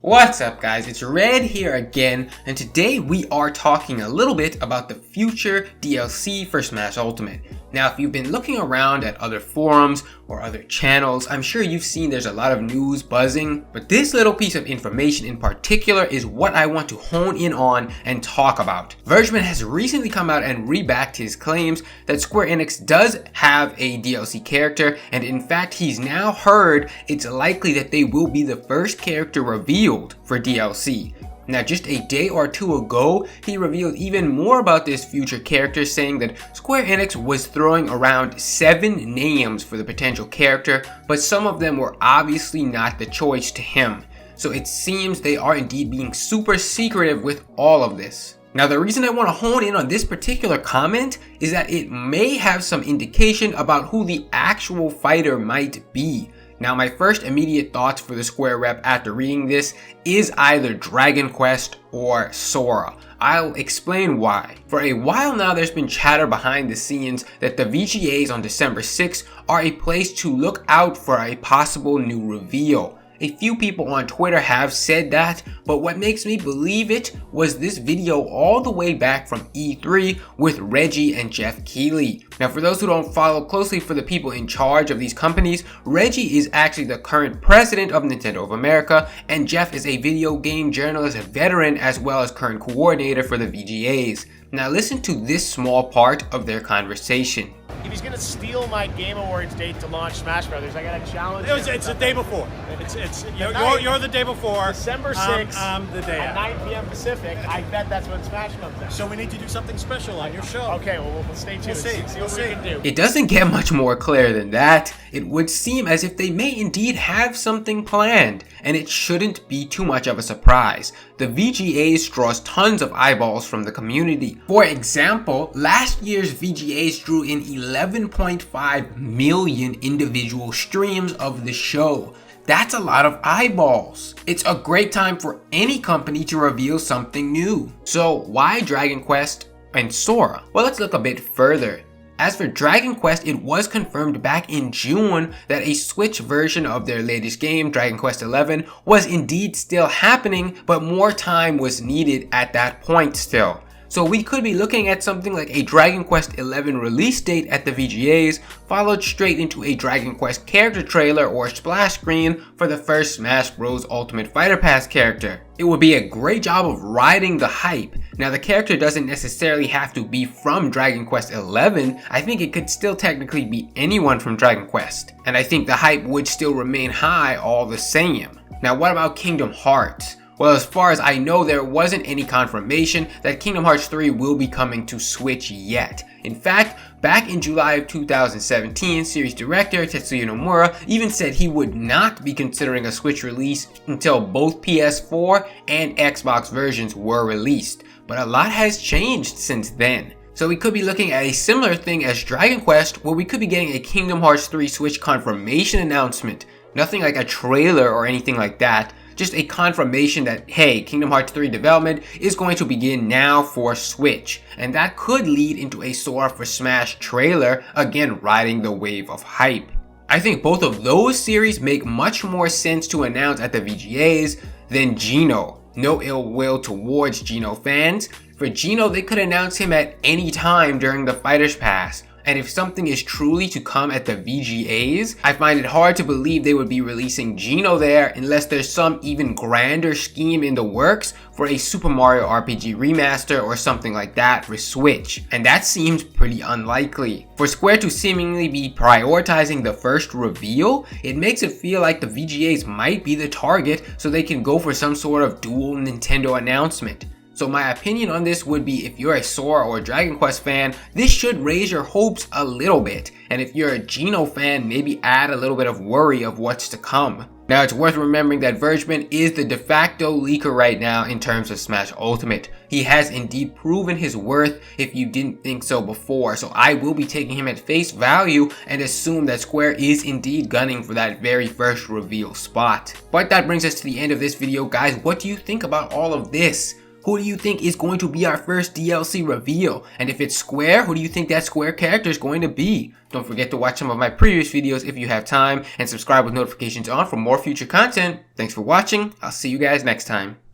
What's up guys, it's Red here again, and today we are talking a little bit about the future DLC for Smash Ultimate. Now if you've been looking around at other forums or other channels, I'm sure you've seen there's a lot of news buzzing, but this little piece of information in particular is what I want to hone in on and talk about. Vergeben has recently come out and rebacked his claims that Square Enix does have a DLC character, and in fact he's now heard it's likely that they will be the first character revealed for DLC. Now just a day or two ago, he revealed even more about this future character, saying that Square Enix was throwing around 7 names for the potential character, but some of them were obviously not the choice to him. So it seems they are indeed being super secretive with all of this. Now the reason I want to hone in on this particular comment is that it may have some indication about who the actual fighter might be. Now my first immediate thoughts for the Square rep after reading this is either Dragon Quest or Sora. I'll explain why. For a while now there's been chatter behind the scenes that the VGAs on December 6th are a place to look out for a possible new reveal. A few people on Twitter have said that, but what makes me believe it was this video all the way back from E3 with Reggie and Jeff Keighley. Now for those who don't follow closely for the people in charge of these companies, Reggie is actually the current president of Nintendo of America, and Jeff is a video game journalist and veteran as well as current coordinator for the VGAs. Now listen to this small part of their conversation. If he's gonna steal my Game Awards date to launch Smash Brothers, I gotta challenge him. It's the day before. You're the day before. December 6th. I'm the day at after. 9 p.m. Pacific. I bet that's when Smash comes out. So we need to do something special on your show. Okay, well we'll stay tuned. We'll see. See what we can do. It doesn't get much more clear than that. It would seem as if they may indeed have something planned, and it shouldn't be too much of a surprise. The VGAs draws tons of eyeballs from the community. For example, last year's VGAs drew in 11.5 million individual streams of the show. That's a lot of eyeballs. It's a great time for any company to reveal something new. So why Dragon Quest and Sora? Well, let's look a bit further. As for Dragon Quest, it was confirmed back in June that a Switch version of their latest game, Dragon Quest XI, was indeed still happening, but more time was needed at that point still. So we could be looking at something like a Dragon Quest XI release date at the VGAs, followed straight into a Dragon Quest character trailer or splash screen for the first Smash Bros. Ultimate Fighter Pass character. It would be a great job of riding the hype. Now the character doesn't necessarily have to be from Dragon Quest XI, I think it could still technically be anyone from Dragon Quest. And I think the hype would still remain high all the same. Now what about Kingdom Hearts? Well, as far as I know, there wasn't any confirmation that Kingdom Hearts 3 will be coming to Switch yet. In fact, back in July of 2017, series director Tetsuya Nomura even said he would not be considering a Switch release until both PS4 and Xbox versions were released. But a lot has changed since then. So we could be looking at a similar thing as Dragon Quest, where we could be getting a Kingdom Hearts 3 Switch confirmation announcement. Nothing like a trailer or anything like that. Just a confirmation that, hey, Kingdom Hearts 3 development is going to begin now for Switch. And that could lead into a Sora for Smash trailer, again riding the wave of hype. I think both of those series make much more sense to announce at the VGAs than Geno. No ill will towards Geno fans. For Geno, they could announce him at any time during the Fighters Pass. And if something is truly to come at the VGAs, I find it hard to believe they would be releasing Geno there unless there's some even grander scheme in the works for a Super Mario RPG remaster or something like that for Switch. And that seems pretty unlikely. For Square to seemingly be prioritizing the first reveal, it makes it feel like the VGAs might be the target so they can go for some sort of dual Nintendo announcement. So my opinion on this would be, if you're a Sora or Dragon Quest fan, this should raise your hopes a little bit. And if you're a Geno fan, maybe add a little bit of worry of what's to come. Now it's worth remembering that Vergeben is the de facto leaker right now in terms of Smash Ultimate. He has indeed proven his worth if you didn't think so before, so I will be taking him at face value and assume that Square is indeed gunning for that very first reveal spot. But that brings us to the end of this video, guys. What do you think about all of this? who do you think is going to be our first DLC reveal? And if it's Square, who do you think that Square character is going to be? Don't forget to watch some of my previous videos if you have time, and subscribe with notifications on for more future content. Thanks for watching. I'll see you guys next time.